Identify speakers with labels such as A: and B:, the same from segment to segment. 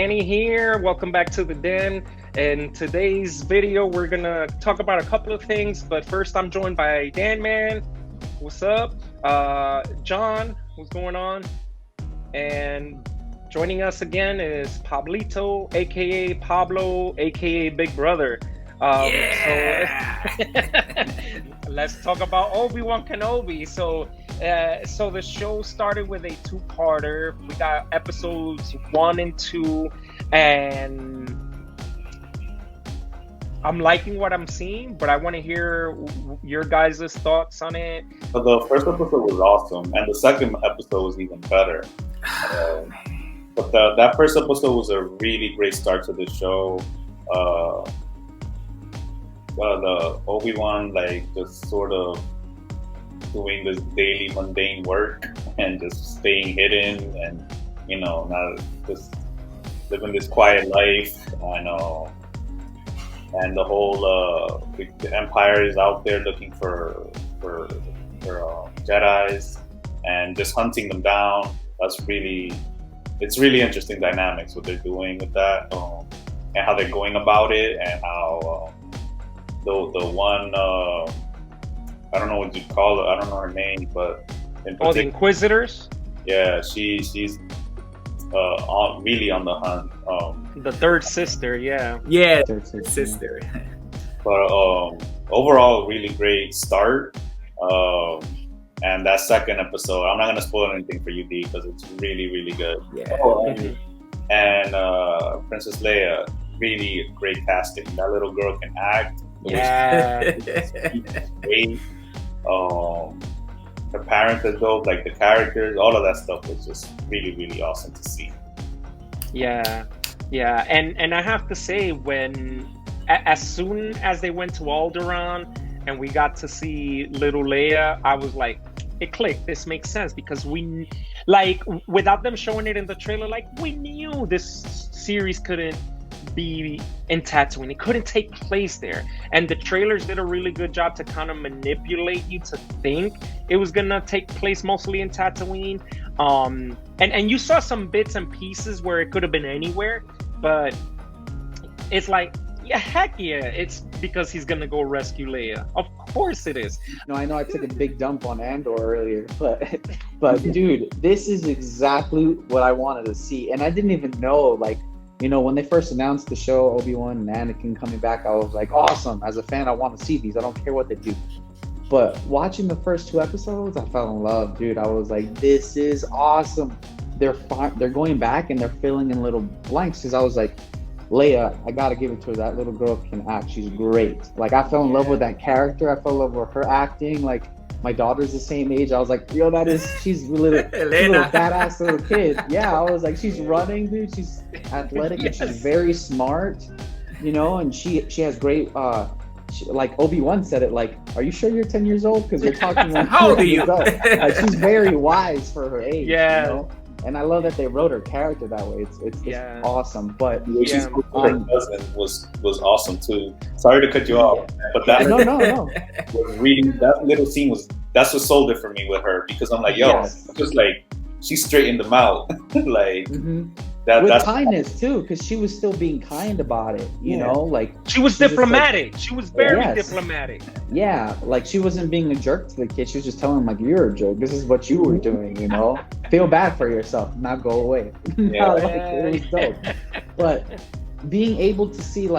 A: Danny here. Welcome back to the Den. In today's video, we're gonna talk about a couple of things, but first I'm joined by Dan Man. What's up? John, what's going on? And joining us again is Pablito, aka Pablo, aka Big Brother.
B: Yeah.
A: So let's talk about Obi-Wan Kenobi. So the show started with a two-parter. We got episodes 1 and 2, and I'm liking what I'm seeing, but I want to hear your guys' thoughts on it.
C: So the first episode was awesome, and the second episode was even better. But that first episode was a really great start to the show. The Obi-Wan, just sort of doing this daily mundane work and just staying hidden and, not just living this quiet life. I know. And the whole the Empire is out there looking for Jedis and just hunting them down. It's really interesting dynamics what they're doing with that, and how they're going about it, and how the one I don't know what you call it. I don't know her name, but
A: the Inquisitors.
C: Yeah, she's really on the hunt.
A: The third sister, yeah.
B: Yeah, third sister.
C: But overall, really great start. And that second episode, I'm not gonna spoil anything for you, D, because it's really, really good.
B: Yeah.
C: And Princess Leia, really great casting. That little girl can act.
A: Yeah.
C: Great. The parents are dope, like the characters, all of that stuff was just really, really awesome to see.
A: Yeah, and I have to say, as soon as they went to Alderaan and we got to see little Leia, I was like, it clicked. This makes sense, because we, without them showing it in the trailer, we knew this series couldn't be in Tatooine. It couldn't take place there, and the trailers did a really good job to kind of manipulate you to think it was gonna take place mostly in Tatooine. And you saw some bits and pieces where it could have been anywhere, but it's heck yeah, it's because he's gonna go rescue Leia. Of course it is.
D: No, I know I took a big dump on Andor earlier, but dude, this is exactly what I wanted to see, and I didn't even know, when they first announced the show, Obi-Wan and Anakin coming back, I was like, awesome. As a fan, I want to see these. I don't care what they do. But watching the first 2 episodes, I fell in love, dude. I was like, this is awesome. They're going back and they're filling in little blanks, because I was like, Leia, I got to give it to her. That little girl can act. She's great. I fell in love with that character. I fell in love with her acting. My daughter's the same age. I was like, yo, she's really a badass little kid. Yeah, I was like, she's running, dude. She's athletic. Yes. And she's very smart, and she has great, like Obi-Wan said it, are you sure you're 10 years old? Because you're talking like
B: how old are you?
D: She's very wise for her age.
A: Yeah.
D: And I love that they wrote her character that way. It's awesome. But
C: she's her cousin was awesome too. Sorry to cut you off, but that
D: no.
C: Reading that little scene that's what sold it for me with her, because I'm like, yo, just she straightened them out,
D: with kindness too, because she was still being kind about it. You know,
A: she was diplomatic. She was very diplomatic.
D: Yeah, she wasn't being a jerk to the kid. She was just telling him, you're a jerk. This is what you were doing. Feel bad for yourself, not go away. It was dope. But being able to see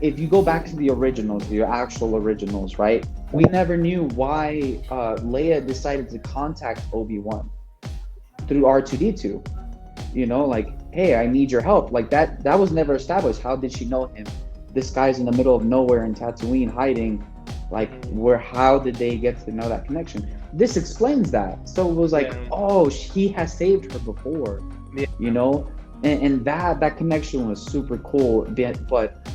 D: if you go back to the originals, your actual originals, right? We never knew why Leia decided to contact Obi-Wan through R2-D2. Hey, I need your help. That was never established. How did she know him? This guy's in the middle of nowhere in Tatooine hiding. How did they get to know that connection? This explains that. So it was oh, he has saved her before, and that connection was super cool. But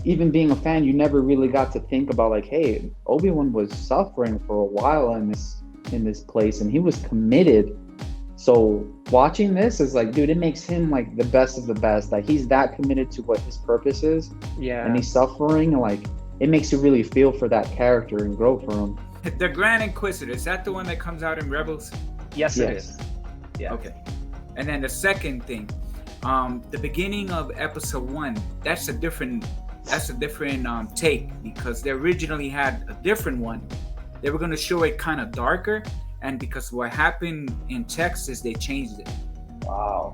D: even being a fan, you never really got to think about hey, Obi-Wan was suffering for a while in this place, and he was committed. So watching this is dude, it makes him the best of the best. He's that committed to what his purpose is. Yeah. And he's suffering, it makes you really feel for that character and grow for him.
B: The Grand Inquisitor, is that the one that comes out in Rebels?
A: Yes. It is.
B: Yeah. Okay.
E: And then the second thing, the beginning of episode 1, that's a different take, because they originally had a different one. They were going to show it kind of darker, and because what happened in Texas, they changed it.
C: Wow.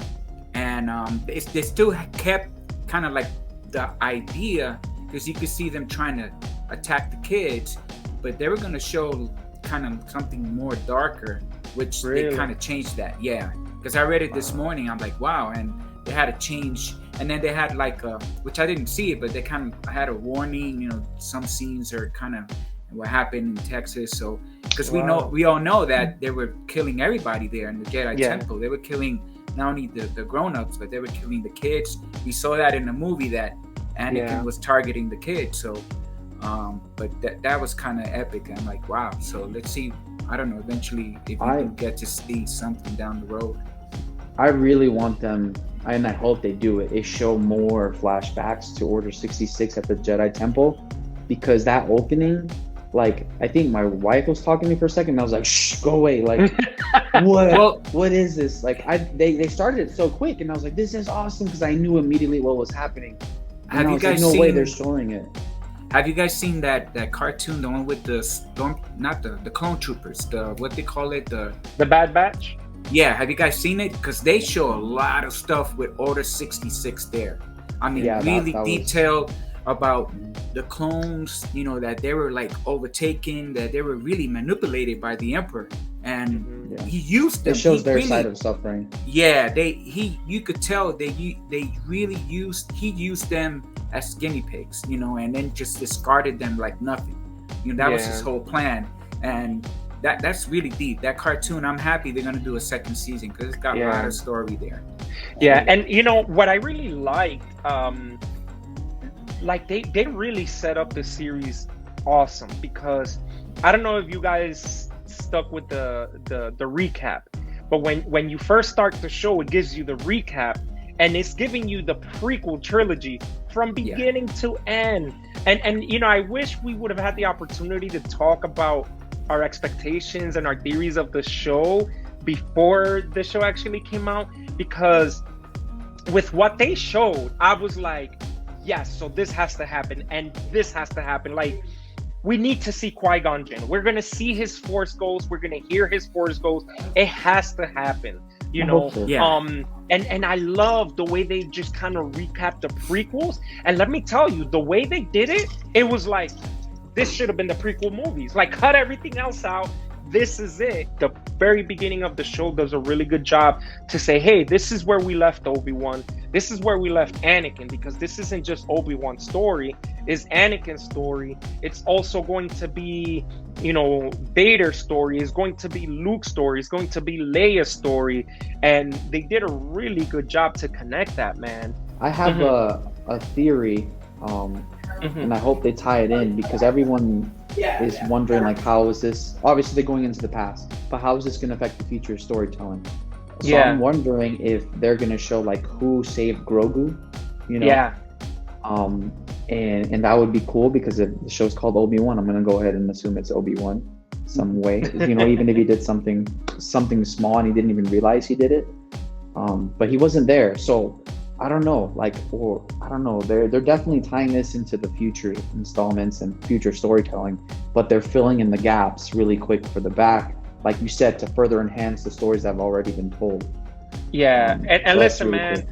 E: And they still kept kind of like the idea, because you could see them trying to attack the kids, but they were going to show kind of something more darker, which they kind of changed that. Yeah, because I read it this morning. I'm like, wow. And they had to change, and then they had like which I didn't see it, but they kind of had a warning, you know, some scenes are kind of what happened in Texas. So because we all know that they were killing everybody there in the Jedi Temple. They were killing not only the grown-ups, but they were killing the kids. We saw that in the movie that Anakin was targeting the kids. So but that was kind of epic. I'm like, wow. So let's see, I don't know, eventually if we can get to see something down the road.
D: I really want them, and I hope they do it, is show more flashbacks to Order 66 at the Jedi Temple, because that opening, like, I think my wife was talking to me for a second, and I was like, shh, go away, like, what is this? Like, they started it so quick, and I was like, this is awesome, because I knew immediately what was happening. And
E: have
D: I
E: you
D: was
E: guys
D: like, no
E: seen,
D: way they're showing it.
E: Have you guys seen that cartoon, the one with the not the clone troopers, the what they call it, the
A: Bad Batch?
E: Yeah, have you guys seen it? Because they show a lot of stuff with Order 66 there. I mean, really detailed about the clones, you know, that they were like overtaken, that they were really manipulated by the Emperor, and he used them.
D: It shows their side of suffering.
E: Yeah, you could tell he used them as guinea pigs, you know, and then just discarded them like nothing. You know, that was his whole plan, and that's really deep. That cartoon, I'm happy they're gonna do a second season, because it's got a lot of story there.
A: Yeah, and you know what I really liked, like they really set up the series awesome, because I don't know if you guys stuck with the recap, but when you first start the show, it gives you the recap, and it's giving you the prequel trilogy from beginning to end. And you know, I wish we would have had the opportunity to talk about our expectations and our theories of the show before the show actually came out, because with what they showed, I was like, yes, so this has to happen, and this has to happen. Like, we need to see Qui-Gon Jinn. We're gonna see his Force Ghost. We're gonna hear his Force Ghost. It has to happen, you know. And I love the way they just kind of recapped the prequels. And let me tell you, the way they did it, it was like, this should have been the prequel movies. Like, cut everything else out. This is it. The very beginning of the show does a really good job to say, hey, this is where we left Obi-Wan. This is where we left Anakin, because this isn't just Obi-Wan's story. It's Anakin's story. It's also going to be, you know, Vader's story. It's going to be Luke's story. It's going to be Leia's story. And they did a really good job to connect that, man.
D: I have a theory, and I hope they tie it in, because everyone is wondering, like, how is this, obviously they're going into the past, but how is this going to affect the future storytelling? So I'm wondering if they're going to show, like, who saved Grogu, you know? And that would be cool, because if the show's called Obi-Wan, I'm going to go ahead and assume it's Obi-Wan some way, you know, even if he did something small and he didn't even realize he did it, but he wasn't there. So I don't know, like, or I don't know, they're definitely tying this into the future installments and future storytelling, but they're filling in the gaps really quick for the back, like you said, to further enhance the stories that have already been told.
A: And
D: so
A: listen,
D: really
A: man,
D: cool.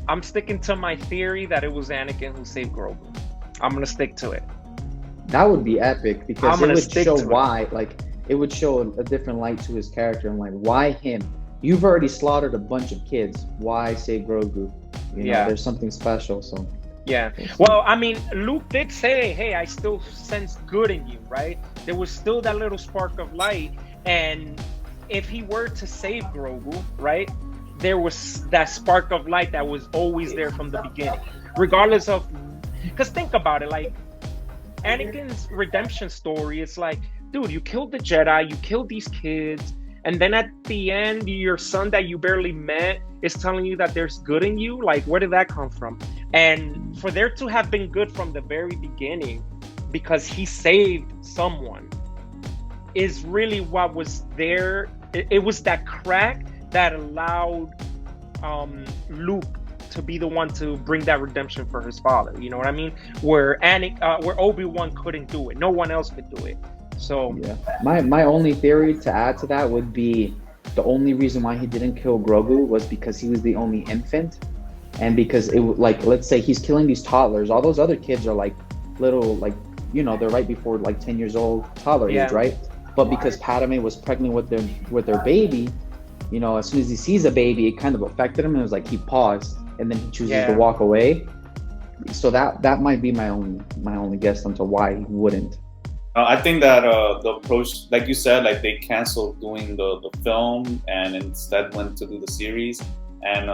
A: I'm sticking to my theory that it was Anakin who saved Grogu. I'm gonna stick to it.
D: That would be epic, because it would show
A: why,
D: like, it would show a different light to his character, and like, why him? You've already slaughtered a bunch of kids. Why save Grogu? You know, there's something special. So
A: well, I mean, Luke did say, hey, I still sense good in you, right? There was still that little spark of light, and if he were to save Grogu, right, there was that spark of light that was always there from the beginning, regardless of, because think about it, like, Anakin's redemption story, it's like, dude, you killed the Jedi, you killed these kids, and then at the end, your son that you barely met is telling you that there's good in you. Like, where did that come from? And for there to have been good from the very beginning, because he saved someone, is really what was there. It was that crack that allowed Luke to be the one to bring that redemption for his father. You know what I mean? Where Obi-Wan couldn't do it, no one else could do it. So
D: yeah, my only theory to add to that would be the only reason why he didn't kill Grogu was because he was the only infant, and because it like, let's say he's killing these toddlers, all those other kids are like little, like, you know, they're right before like 10 years old, toddler age, right? But because Padme was pregnant with their baby, you know, as soon as he sees a baby, it kind of affected him, and it was like he paused, and then he chooses to walk away. So that might be my only guess onto why he wouldn't.
C: I think that the approach, like you said, like they canceled doing the film and instead went to do the series. And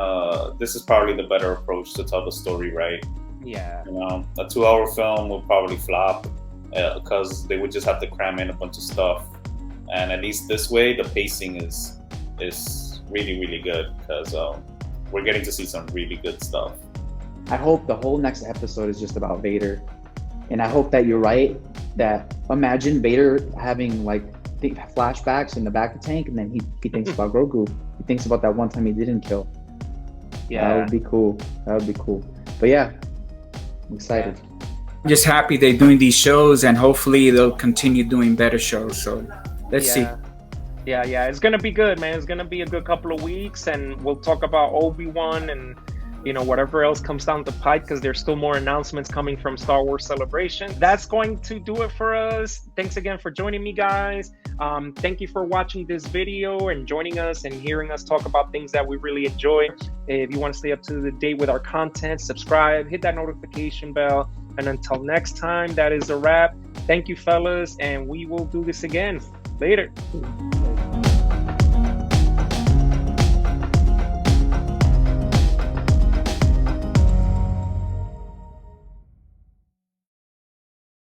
C: this is probably the better approach to tell the story, right?
A: Yeah.
C: You know, a 2-hour film will probably flop because they would just have to cram in a bunch of stuff. And at least this way, the pacing is really, really good because we're getting to see some really good stuff.
D: I hope the whole next episode is just about Vader. And I hope that you're right, that imagine Vader having like flashbacks in the back of the tank, and then he thinks about Grogu. He thinks about that one time he didn't kill.
A: Yeah.
D: That would be cool. But yeah, I'm excited.
E: I'm just happy they're doing these shows, and hopefully they'll continue doing better shows. So let's see.
A: Yeah. It's going to be good, man. It's going to be a good couple of weeks, and we'll talk about Obi-Wan and, you know, whatever else comes down the pipe, because there's still more announcements coming from Star Wars Celebration. That's going to do it for us. Thanks again for joining me, guys. Thank you for watching this video and joining us and hearing us talk about things that we really enjoy. If you want to stay up to date with our content, subscribe, hit that notification bell. And until next time, that is a wrap. Thank you, fellas, and we will do this again. Later.